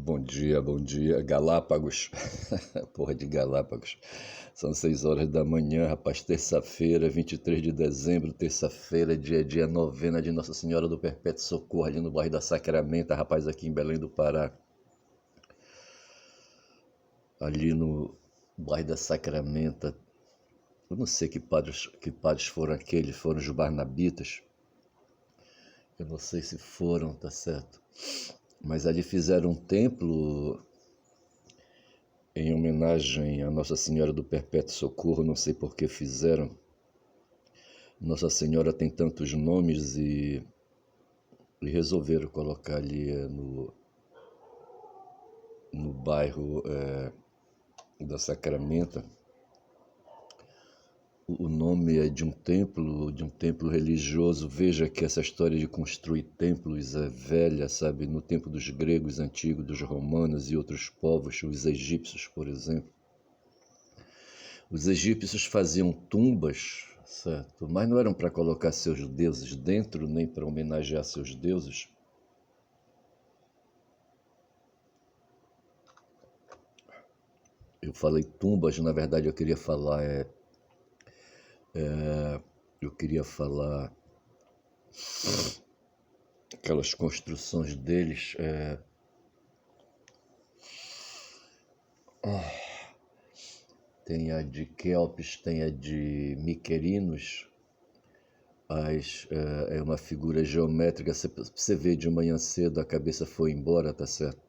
Bom dia, Galápagos, porra de Galápagos, são 6 horas da manhã, rapaz, terça-feira, 23 de dezembro, terça-feira, dia novena de Nossa Senhora do Perpétuo Socorro, ali no bairro da Sacramenta, rapaz, aqui em Belém do Pará, ali no bairro da Sacramenta, eu não sei que padres foram aqueles, foram os Barnabitas, eu não sei se foram, tá certo, mas ali fizeram um templo em homenagem a Nossa Senhora do Perpétuo Socorro, não sei por que fizeram. Nossa Senhora tem tantos nomes e resolveram colocar ali no bairro da Sacramenta. O nome é de um templo religioso. Veja que essa história de construir templos é velha, sabe? No tempo dos gregos antigos, dos romanos e outros povos, os egípcios, por exemplo. Os egípcios faziam tumbas, certo? Mas não eram para colocar seus deuses dentro, nem para homenagear seus deuses. Eu falei tumbas, na verdade eu queria falar aquelas construções deles. Tem a de Quéopes, tem a de Miquerinos. É uma figura geométrica, você vê de manhã cedo, a cabeça foi embora, tá certo?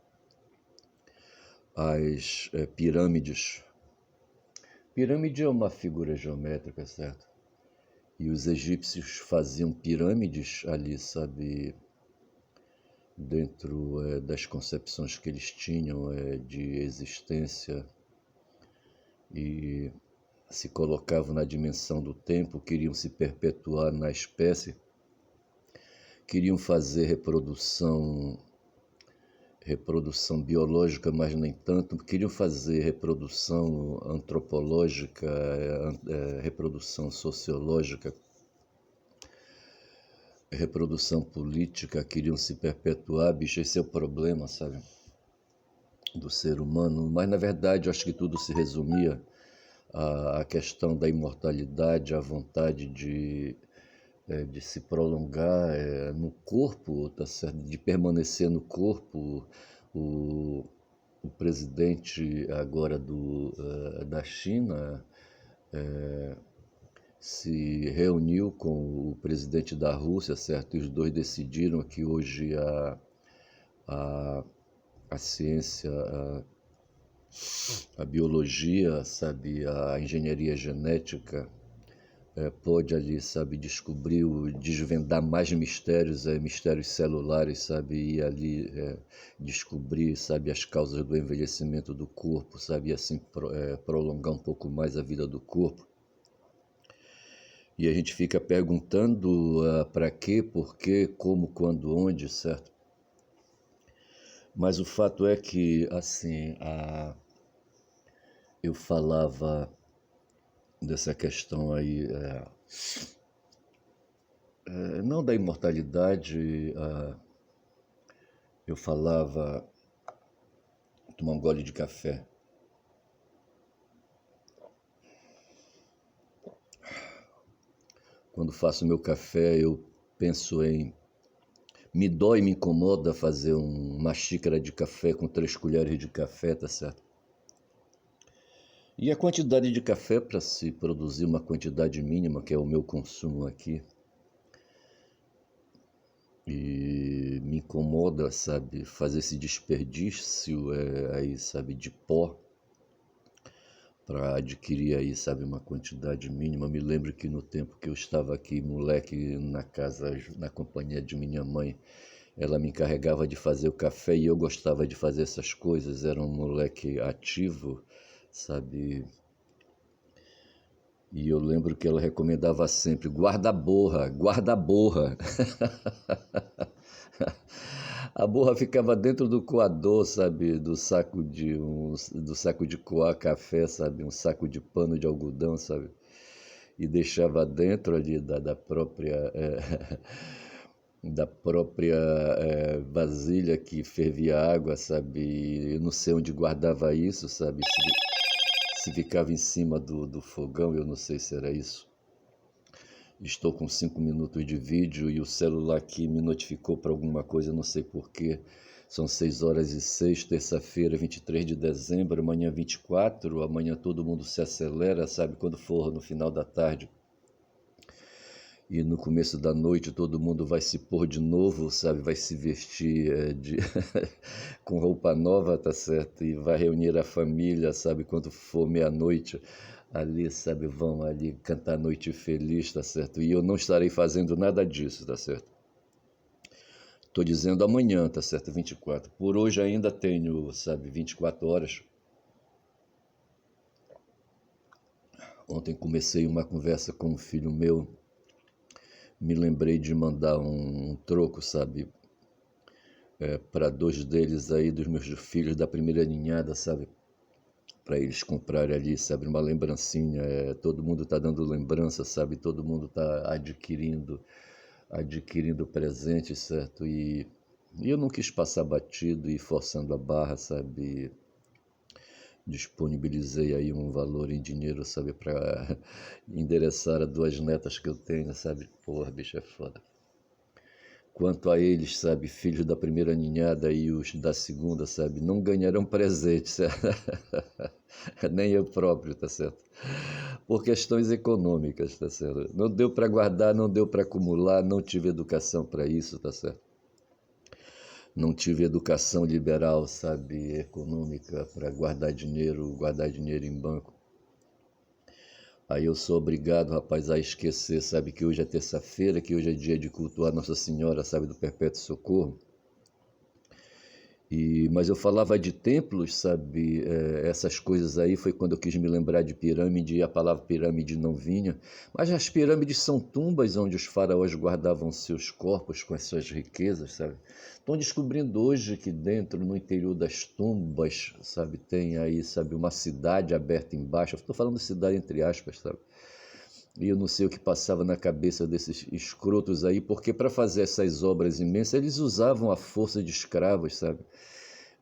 As pirâmides. Pirâmide é uma figura geométrica, certo? E os egípcios faziam pirâmides ali, sabe, dentro das concepções que eles tinham de existência, e se colocavam na dimensão do tempo, queriam se perpetuar na espécie, queriam fazer reprodução biológica, mas nem tanto, queriam fazer reprodução antropológica, reprodução sociológica, reprodução política, queriam se perpetuar. Bicho, esse é o problema, sabe, do ser humano. Mas na verdade eu acho que tudo se resumia à questão da imortalidade, à vontade de se prolongar no corpo, tá certo? De permanecer no corpo. O presidente agora da China se reuniu com o presidente da Rússia, certo? E os dois decidiram que hoje a ciência, a biologia, sabe, a engenharia genética pode ali, sabe, desvendar mais mistérios, mistérios celulares, sabe, e ali descobrir, sabe, as causas do envelhecimento do corpo, sabe, e assim prolongar um pouco mais a vida do corpo. E a gente fica perguntando para quê, por quê, como, quando, onde, certo? Mas o fato é que, assim, eu falava dessa questão aí, não da imortalidade, eu falava, tomar um gole de café. Quando faço meu café, eu penso me dói, me incomoda fazer uma xícara de café com 3 colheres de café, tá certo? E a quantidade de café para se produzir uma quantidade mínima, que é o meu consumo aqui, e me incomoda, sabe, fazer esse desperdício aí, sabe, de pó para adquirir aí, sabe, uma quantidade mínima. Me lembro que no tempo que eu estava aqui, moleque, na casa, na companhia de minha mãe, ela me encarregava de fazer o café e eu gostava de fazer essas coisas, era um moleque ativo, sabe. E eu lembro que ela recomendava sempre, guarda a borra, guarda a borra. A borra ficava dentro do coador, sabe, do saco de coar café, sabe, um saco de pano de algodão, sabe, e deixava dentro ali da própria da própria vasilha que fervia água, sabe? Eu não sei onde guardava isso, sabe? Se ficava em cima do fogão, eu não sei se era isso. Estou com 5 minutos de vídeo e o celular aqui me notificou para alguma coisa, não sei porquê. São 6h06, terça-feira, 23 de dezembro, amanhã 24, amanhã todo mundo se acelera, sabe? Quando for no final da tarde e no começo da noite todo mundo vai se pôr de novo, sabe? Vai se vestir com roupa nova, tá certo? E vai reunir a família, sabe? Quando for meia-noite, ali, sabe? Vão ali cantar Noite Feliz, tá certo? E eu não estarei fazendo nada disso, tá certo? Estou dizendo amanhã, tá certo? 24. Por hoje ainda tenho, sabe? 24 horas. Ontem comecei uma conversa com um filho meu. Me lembrei de mandar um troco, sabe? Para 2 deles aí, dos meus filhos da primeira ninhada, sabe? Para eles comprarem ali, sabe? Uma lembrancinha. Todo mundo está dando lembrança, sabe? Todo mundo está adquirindo presente, certo? E eu não quis passar batido e forçando a barra, sabe? Disponibilizei aí um valor em dinheiro, sabe? Para endereçar a 2 netas que eu tenho, sabe? Porra, bicho, é foda. Quanto a eles, sabe, filhos da primeira ninhada e os da segunda, sabe, não ganharão presente, certo? Nem eu próprio, tá certo? Por questões econômicas, tá certo? Não deu para guardar, não deu para acumular, não tive educação para isso, tá certo? Não tive educação liberal, sabe, econômica para guardar dinheiro em banco. Aí eu sou obrigado, rapaz, a esquecer, sabe, que hoje é terça-feira, que hoje é dia de cultuar Nossa Senhora, sabe, do Perpétuo Socorro. Mas eu falava de templos, sabe, essas coisas aí foi quando eu quis me lembrar de pirâmide e a palavra pirâmide não vinha. Mas as pirâmides são tumbas onde os faraós guardavam seus corpos com as suas riquezas, sabe. Estão descobrindo hoje que dentro, no interior das tumbas, sabe, tem aí, sabe, uma cidade aberta embaixo. Eu estou falando cidade entre aspas, sabe. E eu não sei o que passava na cabeça desses escrotos aí, porque para fazer essas obras imensas, eles usavam a força de escravos, sabe?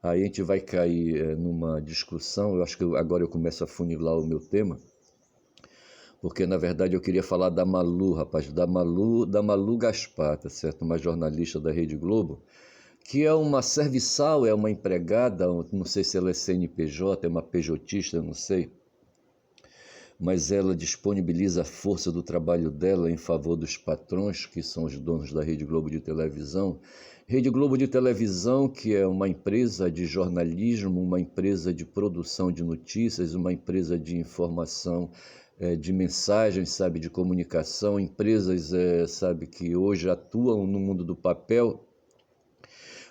Aí a gente vai cair numa discussão, eu acho que agora eu começo a funilar o meu tema, porque na verdade eu queria falar da Malu, rapaz, da Malu Gaspar, tá certo? Uma jornalista da Rede Globo, que é uma serviçal, é uma empregada, não sei se ela é CNPJ, é uma PJista, não sei, mas ela disponibiliza a força do trabalho dela em favor dos patrões, que são os donos da Rede Globo de televisão. Rede Globo de televisão, que é uma empresa de jornalismo, uma empresa de produção de notícias, uma empresa de informação, de mensagens, sabe, de comunicação, empresas, sabe, que hoje atuam no mundo do papel,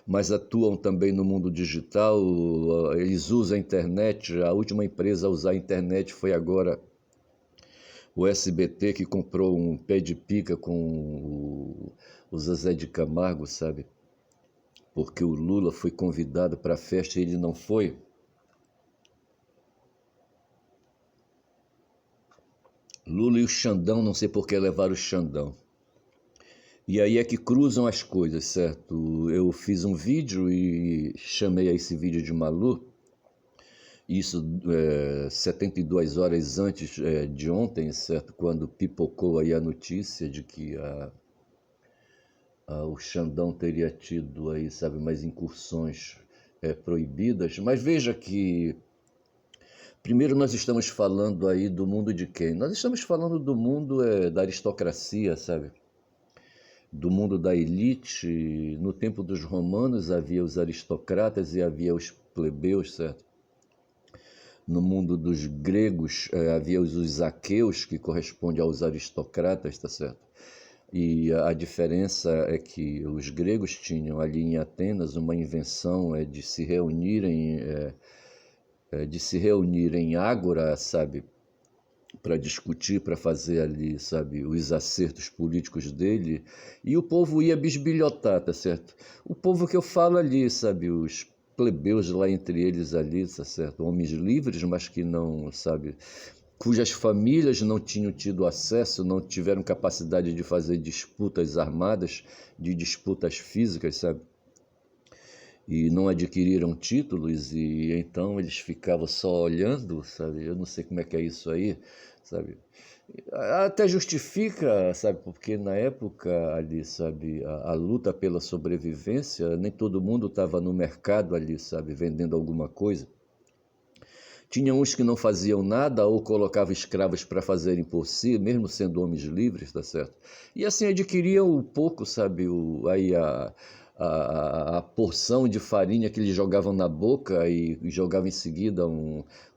mas atuam também no mundo digital. Eles usam a internet. A última empresa a usar a internet foi agora o SBT, que comprou um pé de pica com o Zezé de Camargo, sabe? Porque o Lula foi convidado para a festa e ele não foi. Lula e o Xandão, não sei por que levaram o Xandão. E aí é que cruzam as coisas, certo? Eu fiz um vídeo e chamei a esse vídeo de Malu. Isso 72 horas antes de ontem, certo? Quando pipocou aí a notícia de que o Xandão teria tido aí, sabe, mais incursões proibidas. Mas veja que, primeiro nós estamos falando aí do mundo de quem? Nós estamos falando do mundo da aristocracia, sabe? Do mundo da elite. No tempo dos romanos havia os aristocratas e havia os plebeus, certo? No mundo dos gregos havia os aqueus, que corresponde aos aristocratas, tá certo? E a diferença é que os gregos tinham ali em Atenas uma invenção de se reunirem em ágora, sabe, para discutir, para fazer ali, sabe, os acertos políticos dele, e o povo ia bisbilhotar, tá certo? O povo que eu falo ali, sabe, os plebeus lá entre eles ali, tá certo? Homens livres, mas que não, sabe, cujas famílias não tinham tido acesso, não tiveram capacidade de fazer disputas armadas, de disputas físicas, sabe? E não adquiriram títulos e então eles ficavam só olhando, sabe? Eu não sei como é que é isso aí, sabe? Até justifica, sabe? Porque na época ali, sabe, a luta pela sobrevivência, nem todo mundo estava no mercado ali, sabe, vendendo alguma coisa. Tinha uns que não faziam nada ou colocavam escravos para fazerem por si, mesmo sendo homens livres, tá certo? E assim adquiriam um pouco, sabe, a porção de farinha que eles jogavam na boca e jogavam em seguida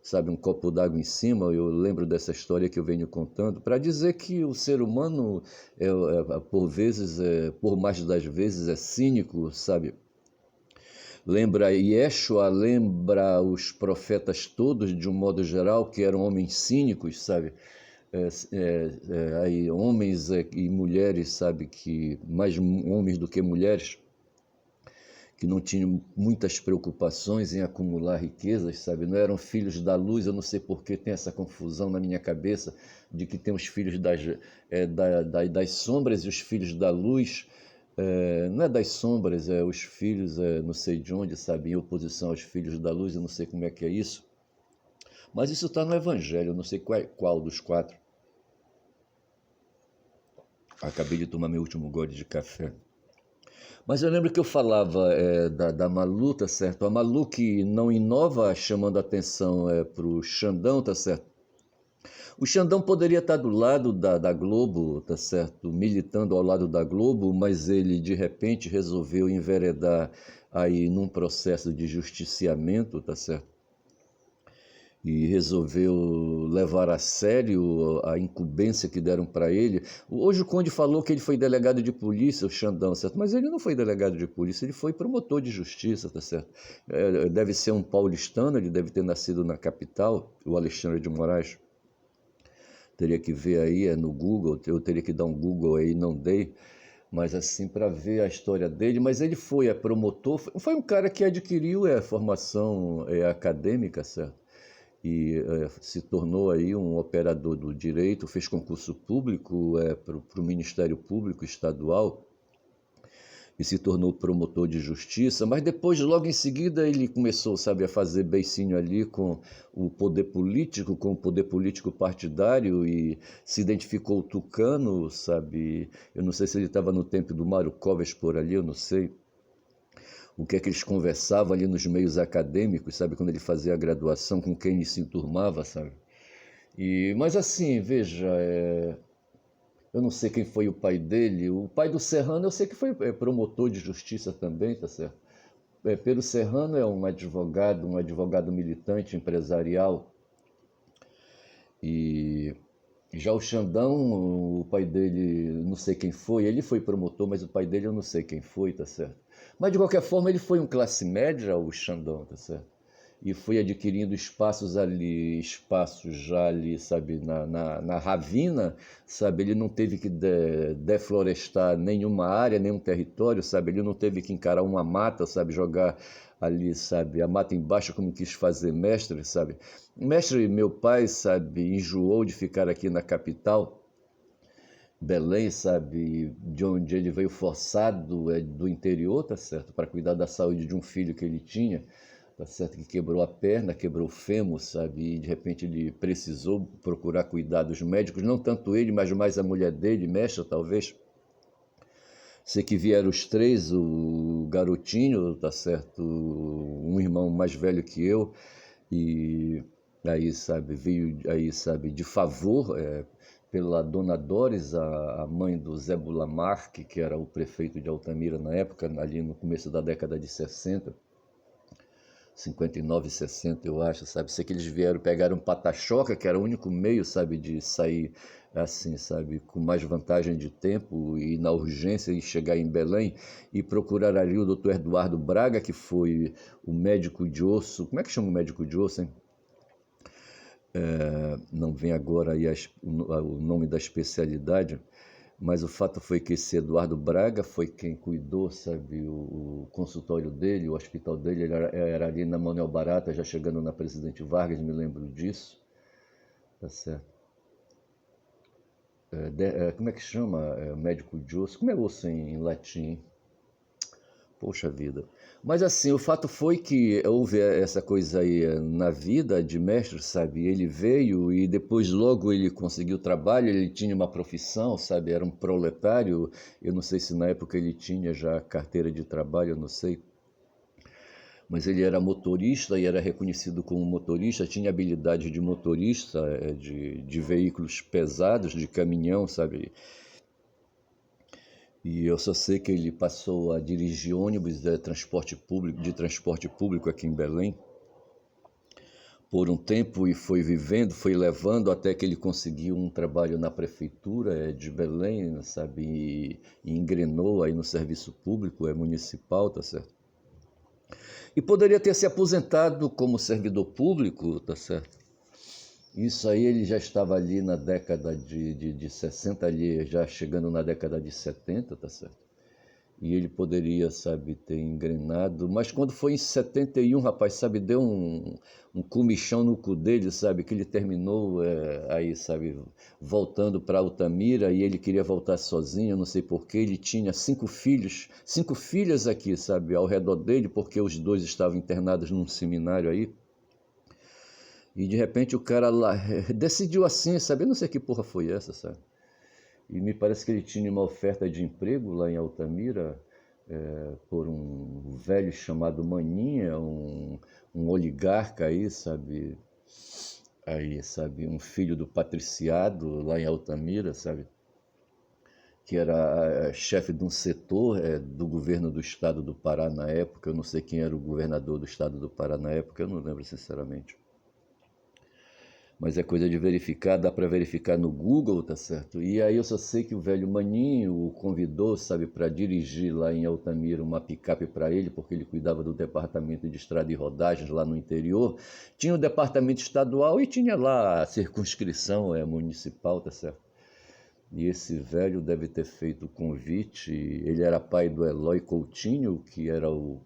sabe, um copo d'água em cima. Eu lembro dessa história que eu venho contando, para dizer que o ser humano, por vezes, por mais das vezes, é cínico, sabe? Lembra Yeshua, lembra os profetas todos, de um modo geral, que eram homens cínicos, sabe? Aí, homens e mulheres, sabe, que mais homens do que mulheres, que não tinham muitas preocupações em acumular riquezas, sabe? Não eram filhos da luz. Eu não sei por que tem essa confusão na minha cabeça de que tem os filhos das sombras e os filhos da luz. Não é das sombras, é os filhos, não sei de onde, sabe? Em oposição aos filhos da luz. Eu não sei como é que é isso. Mas isso está no Evangelho, eu não sei qual dos quatro. Acabei de tomar meu último gole de café. Mas eu lembro que eu falava da Malu, tá certo? A Malu que não inova, chamando a atenção para o Xandão, tá certo? O Xandão poderia estar do lado da Globo, tá certo? Militando ao lado da Globo, mas ele de repente resolveu enveredar aí num processo de justiciamento, tá certo? E resolveu levar a sério a incumbência que deram para ele. Hoje o Conde falou que ele foi delegado de polícia, o Xandão, certo? Mas ele não foi delegado de polícia, ele foi promotor de justiça, tá certo? Deve ser um paulistano, ele deve ter nascido na capital, o Alexandre de Moraes. Teria que ver aí, no Google, eu teria que dar um Google aí, não dei, mas assim, para ver a história dele. Mas ele foi promotor, foi um cara que adquiriu formação acadêmica, certo? E se tornou aí um operador do direito, fez concurso público para o Ministério Público Estadual e se tornou promotor de justiça, mas depois, logo em seguida, ele começou, sabe, a fazer beicinho ali com o poder político partidário e se identificou tucano, sabe? Eu não sei se ele estava no tempo do Mário Covas por ali, eu não sei o que é que eles conversavam ali nos meios acadêmicos, sabe, quando ele fazia a graduação, com quem ele se enturmava, sabe? Mas assim, veja, eu não sei quem foi o pai dele. O pai do Serrano eu sei que foi promotor de justiça também, tá certo? Pedro Serrano é um advogado militante, empresarial. E já o Xandão, o pai dele, não sei quem foi. Ele foi promotor, mas o pai dele eu não sei quem foi, tá certo? Mas de qualquer forma ele foi um classe média, o Xandão, tá certo? E foi adquirindo espaços já ali, sabe, na ravina, sabe, ele não teve que deflorestar nenhuma área, nenhum território, sabe, ele não teve que encarar uma mata, sabe, jogar ali, sabe, a mata embaixo como quis fazer mestre, sabe. Mestre, meu pai, sabe, enjoou de ficar aqui na capital, Belém, sabe, de onde ele veio forçado, do interior, tá certo, para cuidar da saúde de um filho que ele tinha, tá certo, que quebrou a perna, quebrou o fêmur, sabe, e de repente ele precisou procurar cuidados médicos, não tanto ele, mas mais a mulher dele, mestra, talvez. Sei que vieram os três, o garotinho, tá certo, um irmão mais velho que eu, e aí, sabe, veio aí, sabe, de favor, pela Dona Doris, a mãe do Zé Bulamarque, que era o prefeito de Altamira na época, ali no começo da década de 60, 59, 60, eu acho, sabe? Sei que eles vieram, pegaram um pata-choca, que era o único meio, sabe, de sair assim, sabe, com mais vantagem de tempo e na urgência e chegar em Belém e procurar ali o doutor Eduardo Braga, que foi o médico de osso. Como é que chama o médico de osso, hein? Não vem agora aí o nome da especialidade, mas o fato foi que esse Eduardo Braga foi quem cuidou, sabe, o consultório dele, o hospital dele, ele era ali na Manuel Barata, já chegando na Presidente Vargas, me lembro disso. tá certo? Como é que chama? Médico de osso. Como é osso em latim? Poxa vida. Mas assim, o fato foi que houve essa coisa aí na vida de mestre, sabe? Ele veio e depois logo ele conseguiu trabalho, ele tinha uma profissão, sabe? Era um proletário. Eu não sei se na época ele tinha já carteira de trabalho, eu não sei. Mas ele era motorista e era reconhecido como motorista, tinha habilidade de motorista de veículos pesados, de caminhão, sabe? E eu só sei que ele passou a dirigir ônibus de transporte público aqui em Belém por um tempo e foi vivendo, foi levando até que ele conseguiu um trabalho na prefeitura de Belém, sabe, e engrenou aí no serviço público, municipal, tá certo? E poderia ter se aposentado como servidor público, tá certo? Isso aí ele já estava ali na década de 60, ali já chegando na década de 70, tá certo? E ele poderia, sabe, ter engrenado, mas quando foi em 71, rapaz, sabe, deu um comichão no cu dele, sabe, que ele terminou aí, sabe, voltando para Altamira e ele queria voltar sozinho, não sei porquê, ele tinha 5 filhas aqui, sabe, ao redor dele, porque os dois estavam internados num seminário aí, e de repente o cara lá decidiu assim, sabe, eu não sei que porra foi essa, sabe. E me parece que ele tinha uma oferta de emprego lá em Altamira, por um velho chamado Maninha, um oligarca aí, sabe, um filho do patriciado lá em Altamira, sabe, que era chefe de um setor do governo do estado do Pará na época, eu não sei quem era o governador do estado do Pará na época, eu não lembro sinceramente. Mas é coisa de verificar, dá para verificar no Google, tá certo? E aí eu só sei que o velho Maninho o convidou, sabe, para dirigir lá em Altamira uma picape para ele, porque ele cuidava do departamento de estrada e rodagens lá no interior. Tinha o departamento estadual e tinha lá a circunscrição municipal, tá certo? E esse velho deve ter feito o convite. Ele era pai do Eloy Coutinho, que era o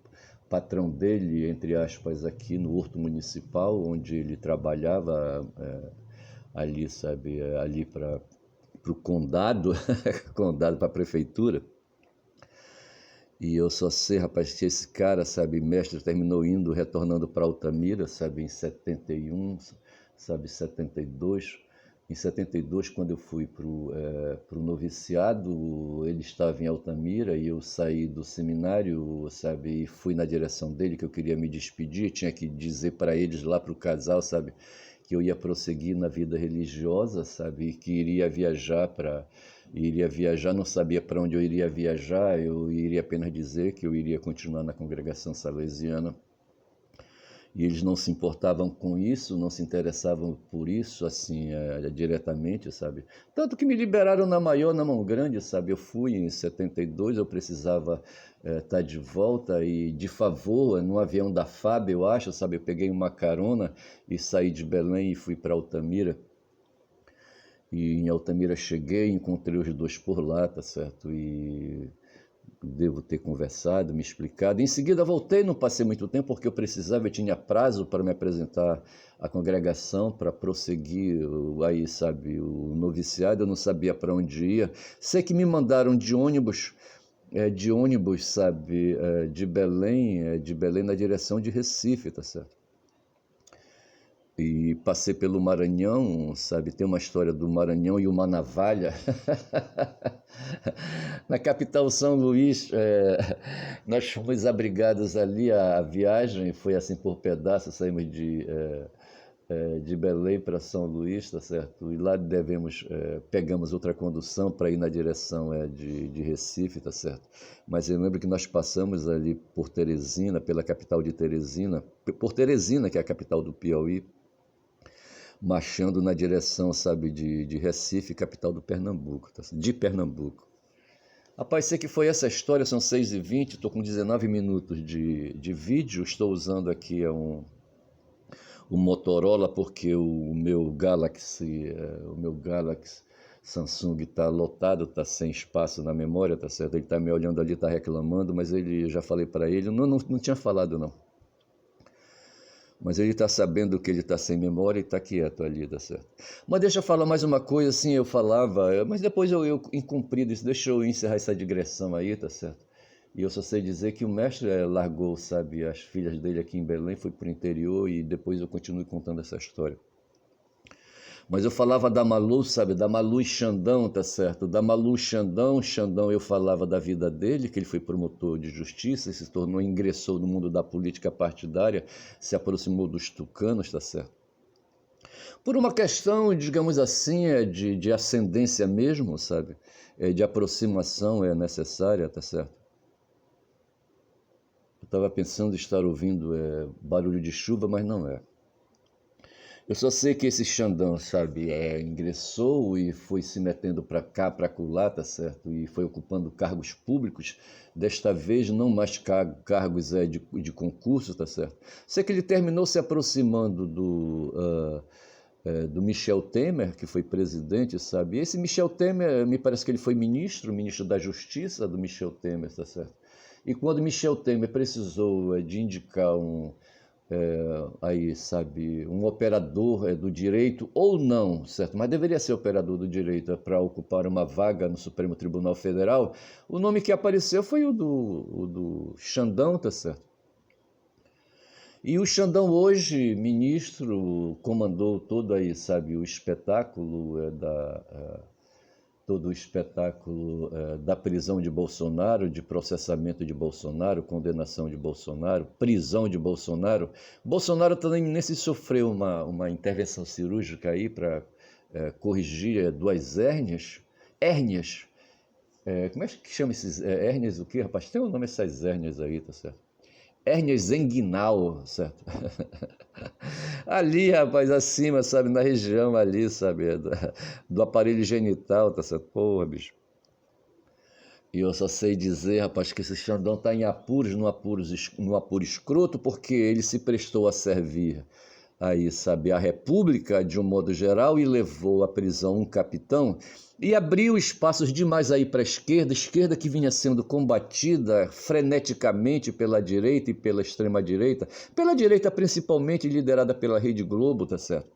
patrão dele, entre aspas, aqui no Horto Municipal, onde ele trabalhava ali, sabe, ali para o condado, condado para a prefeitura. E eu só sei, rapaz, que esse cara, sabe, mestre, terminou indo, retornando para Altamira, sabe, em 71, sabe, 72. Em 72, quando eu fui para o noviciado, ele estava em Altamira e eu saí do seminário, sabe, e fui na direção dele, que eu queria me despedir, tinha que dizer para eles lá, para o casal, sabe, que eu ia prosseguir na vida religiosa, sabe, e que iria viajar, não sabia para onde eu iria viajar, eu iria apenas dizer que eu iria continuar na congregação salesiana. E eles não se importavam com isso, não se interessavam por isso, assim, diretamente, sabe? Tanto que me liberaram na maior, na mão grande, sabe? Eu fui em 72, eu precisava estar de volta e, de favor, no avião da FAB, eu acho, sabe? Eu peguei uma carona e saí de Belém e fui para Altamira. E em Altamira cheguei, encontrei os dois por lá, tá certo? E devo ter conversado, me explicado. Em seguida voltei, não passei muito tempo porque eu precisava, eu tinha prazo para me apresentar à congregação, para prosseguir aí, sabe, o noviciado, eu não sabia para onde ia. Sei que me mandaram de ônibus, sabe, de Belém na direção de Recife, tá certo? E passei pelo Maranhão, sabe? Tem uma história do Maranhão e uma navalha. Na capital São Luís, nós fomos abrigados ali, a viagem foi assim por pedaços, saímos de Belém para São Luís, tá certo? E lá pegamos outra condução para ir na direção de Recife, tá certo? Mas eu lembro que nós passamos ali por Teresina, pela capital de Teresina, por Teresina, que é a capital do Piauí, marchando na direção, sabe, de Recife, capital do Pernambuco, tá? De Pernambuco. Rapaz, sei que foi essa história, são 6h20, estou com 19 minutos de vídeo, estou usando aqui um Motorola porque o meu Galaxy Samsung está lotado, está sem espaço na memória, tá certo? Ele está me olhando ali, está reclamando, mas eu já falei para ele, não tinha falado não. Mas ele está sabendo que ele está sem memória e está quieto ali, tá certo? Mas deixa eu falar mais uma coisa, assim, eu falava, mas depois eu incumprido isso, deixa eu encerrar essa digressão aí, tá certo? E eu só sei dizer que o mestre largou, sabe, as filhas dele aqui em Belém, foi para o interior e depois eu continuo contando essa história. Mas eu falava da Malu, sabe, da Malu e Xandão, tá certo? Da Malu Xandão, Xandão eu falava da vida dele, que ele foi promotor de justiça, se tornou, ingressou no mundo da política partidária, se aproximou dos tucanos, tá certo? Por uma questão, digamos assim, de ascendência mesmo, sabe? De aproximação é necessária, tá certo? Eu estava pensando em estar ouvindo barulho de chuva, mas não é. Eu só sei que esse Xandão, sabe, ingressou e foi se metendo para cá, para acolá, tá certo? E foi ocupando cargos públicos, desta vez não mais cargos de concurso, tá certo? Sei que ele terminou se aproximando do Michel Temer, que foi presidente, sabe? E esse Michel Temer, me parece que ele foi ministro da Justiça do Michel Temer, tá certo? E quando Michel Temer precisou de indicar aí, sabe, um operador do direito, ou não, certo? Mas deveria ser operador do direito para ocupar uma vaga no Supremo Tribunal Federal, o nome que apareceu foi o do Xandão, tá certo? E o Xandão hoje, ministro, comandou todo aí, sabe, o espetáculo todo o espetáculo da prisão de Bolsonaro, de processamento de Bolsonaro, condenação de Bolsonaro, prisão de Bolsonaro. Bolsonaro também nem se sofreu uma intervenção cirúrgica aí para corrigir duas hérnias. Hérnias. Como é que chama esses hérnias? O quê, rapaz? Tem o nome dessas hérnias aí, tá certo? Hérnias inguinal, certo? Ali, rapaz, acima, sabe, na região ali, sabe, do aparelho genital, tá certo? Porra, bicho. E eu só sei dizer, rapaz, que esse Xandão tá em apuros, no apuro escroto, porque ele se prestou a servir aí, sabe, a República de um modo geral e levou à prisão um capitão e abriu espaços demais aí para a esquerda que vinha sendo combatida freneticamente pela direita e pela extrema-direita, pela direita principalmente liderada pela Rede Globo, tá certo?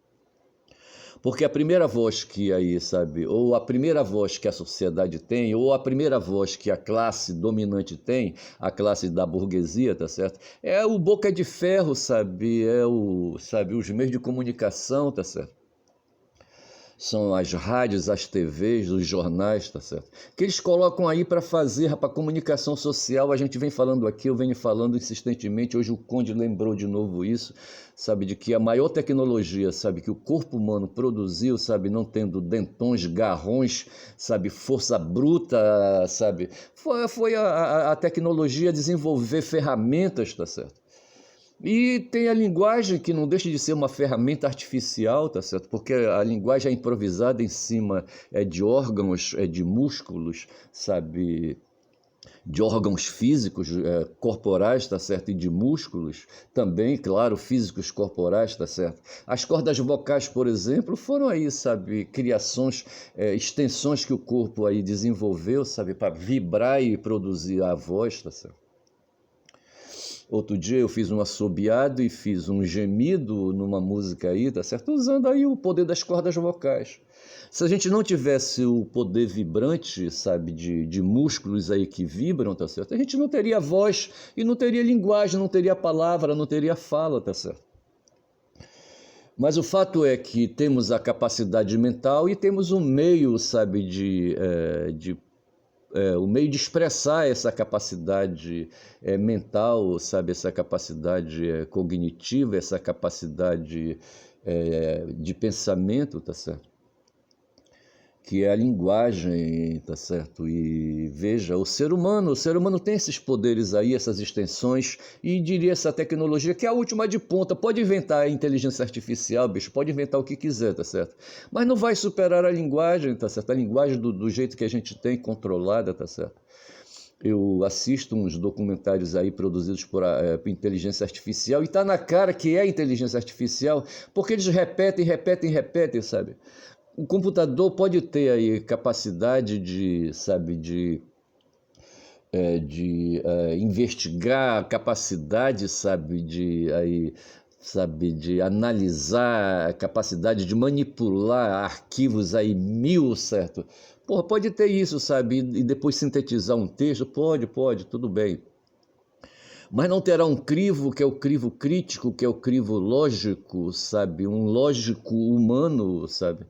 Porque a primeira voz que aí, sabe, ou a primeira voz que a sociedade tem, ou a primeira voz que a classe dominante tem, a classe da burguesia, tá certo? É o boca de ferro, sabe? Sabe, os meios de comunicação, tá certo? São as rádios, as TVs, os jornais, tá certo? Que eles colocam aí para fazer, para comunicação social. A gente vem falando aqui, eu venho falando insistentemente. Hoje o Conde lembrou de novo isso, sabe, de que a maior tecnologia, sabe, que o corpo humano produziu, sabe, não tendo dentões, garrões, sabe, força bruta, sabe, foi a tecnologia desenvolver ferramentas, tá certo? E tem a linguagem que não deixa de ser uma ferramenta artificial, tá certo? Porque a linguagem é improvisada em cima de órgãos, de músculos, sabe? De órgãos físicos, corporais, tá certo? E de músculos também, claro, físicos corporais, tá certo? As cordas vocais, por exemplo, foram aí, sabe? Criações, extensões que o corpo aí desenvolveu, sabe? Para vibrar e produzir a voz, tá certo? Outro dia eu fiz um assobiado e fiz um gemido numa música aí, tá certo? Usando aí o poder das cordas vocais. Se a gente não tivesse o poder vibrante, sabe, de músculos aí que vibram, tá certo? A gente não teria voz e não teria linguagem, não teria palavra, não teria fala, tá certo? Mas o fato é que temos a capacidade mental e temos um meio, sabe, o meio de expressar essa capacidade mental, sabe, essa capacidade cognitiva, essa capacidade de pensamento, tá certo? Que é a linguagem, tá certo? E veja, o ser humano tem esses poderes aí, essas extensões, e diria essa tecnologia que é a última de ponta. Pode inventar a inteligência artificial, bicho, pode inventar o que quiser, tá certo? Mas não vai superar a linguagem, tá certo? A linguagem do jeito que a gente tem, controlada, tá certo? Eu assisto uns documentários aí produzidos por inteligência artificial e tá na cara que é inteligência artificial, porque eles repetem, sabe? O computador pode ter aí capacidade sabe, de investigar, capacidade, sabe, de aí sabe, de analisar, a capacidade de manipular arquivos aí mil, certo? Porra, pode ter isso, sabe, e depois sintetizar um texto, pode, tudo bem. Mas não terá um crivo, que é o crivo crítico, que é o crivo lógico, sabe, um lógico humano, sabe?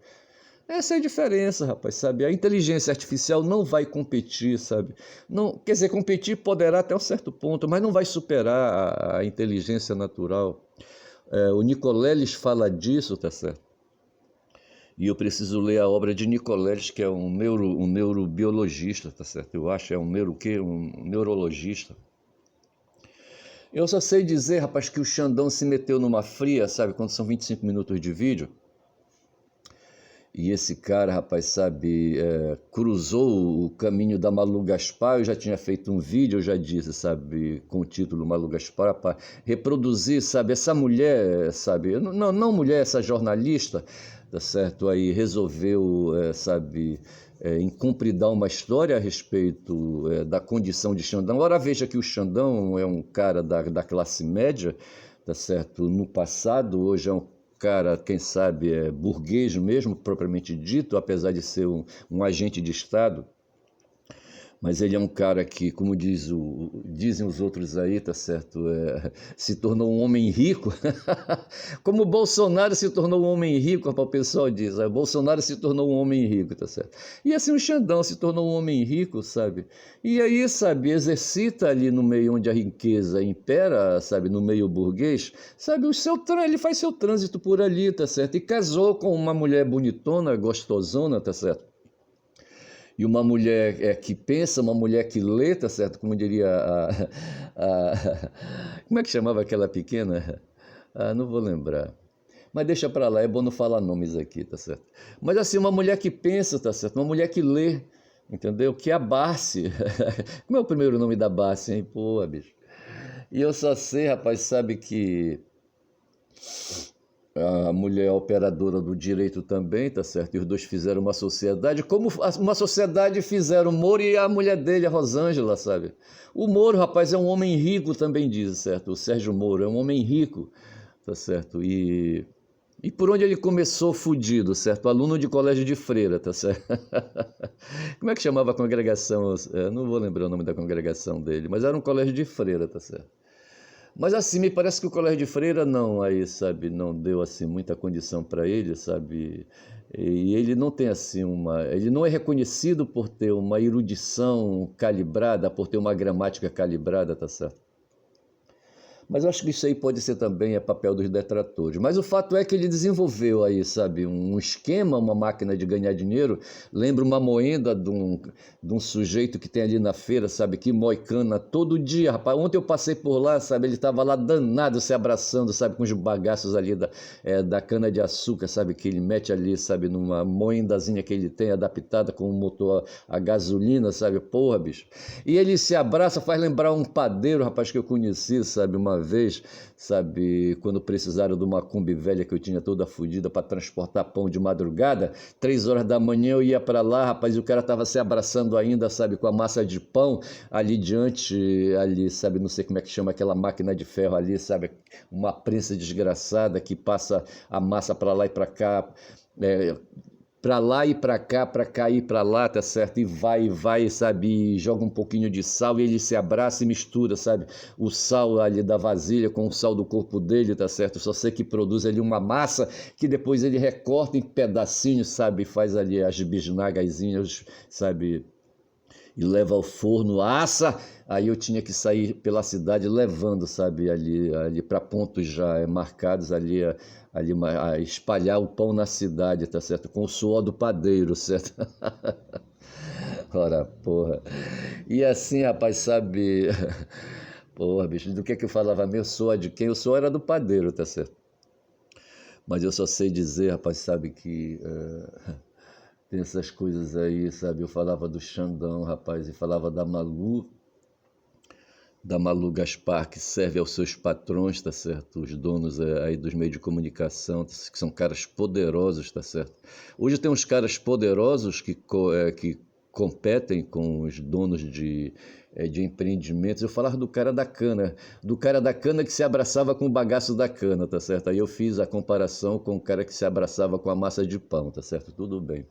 Essa é a diferença, rapaz, sabe? A inteligência artificial não vai competir, sabe? Não, quer dizer, competir poderá até um certo ponto, mas não vai superar a inteligência natural. O Nicoleles fala disso, tá certo? E eu preciso ler a obra de Nicoleles, que é um neurobiologista, tá certo? Eu acho, é um neurologista. Eu só sei dizer, rapaz, que o Xandão se meteu numa fria, sabe? Quando são 25 minutos de vídeo. E esse cara, rapaz, sabe, cruzou o caminho da Malu Gaspar. Eu já tinha feito um vídeo, eu já disse, sabe, com o título Malu Gaspar, para reproduzir, sabe, essa mulher, sabe, não mulher, essa jornalista, tá certo, aí resolveu, sabe, incumpridar uma história a respeito da condição de Xandão. Ora, veja que o Xandão é um cara da classe média, tá certo, no passado, hoje é um cara, quem sabe, é burguês mesmo, propriamente dito, apesar de ser um agente de Estado. Mas ele é um cara que, como dizem os outros aí, tá certo, se tornou um homem rico. Como o Bolsonaro se tornou um homem rico, o pessoal diz, o Bolsonaro se tornou um homem rico, tá certo. E assim o Xandão se tornou um homem rico, sabe? E aí, sabe, exercita ali no meio onde a riqueza impera, sabe, no meio burguês, sabe, ele faz seu trânsito por ali, tá certo? E casou com uma mulher bonitona, gostosona, tá certo? E uma mulher que pensa, uma mulher que lê, tá certo? Como diria como é que chamava aquela pequena? Não vou lembrar. Mas deixa pra lá, é bom não falar nomes aqui, tá certo? Mas assim, uma mulher que pensa, tá certo? Uma mulher que lê, entendeu? Que é a Barsi. Como é o primeiro nome da Barsi, hein? Pô, bicho. E eu só sei, rapaz, sabe que a mulher é operadora do direito também, tá certo? E os dois fizeram uma sociedade, como uma sociedade fizeram o Moro e a mulher dele, a Rosângela, sabe? O Moro, rapaz, é um homem rico também, diz, certo? O Sérgio Moro é um homem rico, tá certo? E por onde ele começou fudido, certo? Aluno de colégio de freira, tá certo? Como é que chamava a congregação? Não vou lembrar o nome da congregação dele, mas era um colégio de freira, tá certo? Mas assim, me parece que o colégio de freira não, aí, sabe, não deu assim muita condição para ele, sabe? E ele não tem assim ele não é reconhecido por ter uma erudição calibrada, por ter uma gramática calibrada, tá certo? Mas eu acho que isso aí pode ser também papel dos detratores. Mas o fato é que ele desenvolveu aí, sabe, um esquema, uma máquina de ganhar dinheiro. Lembra uma moenda de um sujeito que tem ali na feira, sabe, que moe cana todo dia, rapaz. Ontem eu passei por lá, sabe, ele estava lá danado, se abraçando, sabe, com os bagaços ali da cana de açúcar, sabe, que ele mete ali, sabe, numa moendazinha que ele tem adaptada com um motor a gasolina, sabe, porra, bicho. E ele se abraça, faz lembrar um padeiro, rapaz, que eu conheci, sabe, uma vez, sabe, quando precisaram de uma Kombi velha que eu tinha toda fodida para transportar pão de madrugada, 3 horas da manhã eu ia para lá, rapaz, e o cara tava se abraçando ainda, sabe, com a massa de pão ali diante, ali, sabe, não sei como é que chama aquela máquina de ferro ali, sabe, uma prensa desgraçada que passa a massa para lá e para cá, para lá e para cá e para lá, tá certo? E vai, sabe? E joga um pouquinho de sal e ele se abraça e mistura, sabe? O sal ali da vasilha com o sal do corpo dele, tá certo? Só sei que produz ali uma massa que depois ele recorta em pedacinhos, sabe? Faz ali as bisnagazinhas, sabe? E leva ao forno, assa. Aí eu tinha que sair pela cidade levando, sabe, ali para pontos já marcados ali a espalhar o pão na cidade, tá certo? Com o suor do padeiro, certo? Ora, porra. E assim, rapaz, sabe? Porra, bicho, do que eu falava mesmo? Suor de quem? O suor era do padeiro, tá certo? Mas eu só sei dizer, rapaz, sabe que tem essas coisas aí, sabe? Eu falava do Xandão, rapaz, e falava da Malu Gaspar, que serve aos seus patrões, tá certo? Os donos aí dos meios de comunicação, que são caras poderosos, tá certo? Hoje tem uns caras poderosos que competem com os donos de empreendimentos, eu falava do cara da cana que se abraçava com o bagaço da cana, tá certo? Aí eu fiz a comparação com o cara que se abraçava com a massa de pão, tá certo? Tudo bem.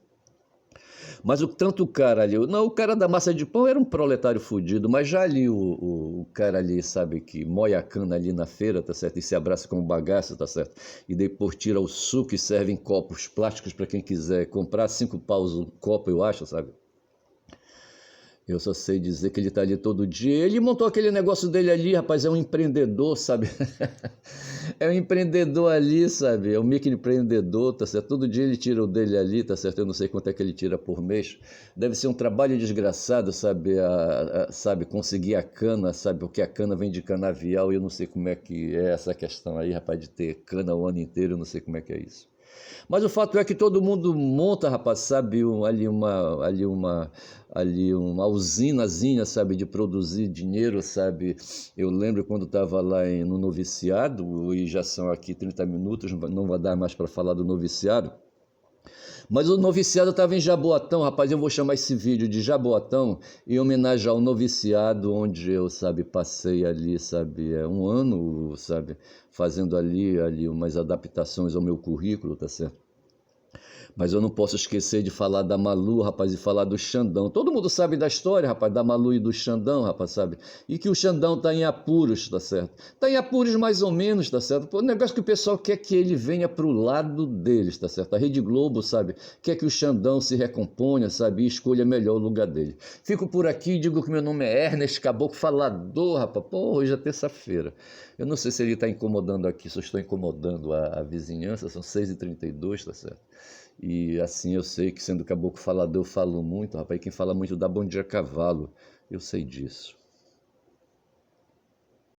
Mas tanto o cara ali, não, o cara da massa de pão era um proletário fudido, mas já ali o cara ali, sabe, que moe a cana ali na feira, tá certo? E se abraça com o bagaço, tá certo? E depois tira o suco e serve em copos plásticos para quem quiser comprar, 5 paus o copo, eu acho, sabe? Eu só sei dizer que ele tá ali todo dia. Ele montou aquele negócio dele ali, rapaz, é um empreendedor, sabe? É um empreendedor ali, sabe? É um microempreendedor, tá certo? Todo dia ele tira o dele ali, tá certo? Eu não sei quanto é que ele tira por mês. Deve ser um trabalho desgraçado, sabe? Sabe, conseguir a cana, sabe? Porque a cana vem de canavial e eu não sei como é que é essa questão aí, rapaz, de ter cana o ano inteiro, eu não sei como é que é isso. Mas o fato é que todo mundo monta, rapaz, sabe, ali uma usinazinha, sabe, de produzir dinheiro, sabe. Eu lembro quando estava lá no noviciado, e já são aqui 30 minutos, não vai dar mais para falar do noviciado. Mas o noviciado estava em Jaboatão, rapaz, eu vou chamar esse vídeo de Jaboatão em homenagem ao noviciado, onde eu, sabe, passei ali, sabe, um ano, sabe, fazendo ali umas adaptações ao meu currículo, tá certo? Mas eu não posso esquecer de falar da Malu, rapaz, e falar do Xandão. Todo mundo sabe da história, rapaz, da Malu e do Xandão, rapaz, sabe? E que o Xandão tá em apuros, tá certo? Tá em apuros mais ou menos, tá certo? Pô, o negócio que o pessoal quer que ele venha pro lado deles, tá certo? A Rede Globo, sabe? Quer que o Xandão se recomponha, sabe? E escolha melhor o lugar dele. Fico por aqui, digo que meu nome é Ernest Caboclo Falador, rapaz. Pô, hoje é terça-feira. Eu não sei se ele tá incomodando aqui, se eu estou incomodando a vizinhança, são 6h32, tá certo? E assim eu sei que sendo caboclo falador eu falo muito, rapaz, quem fala muito dá bom dia a cavalo, eu sei disso.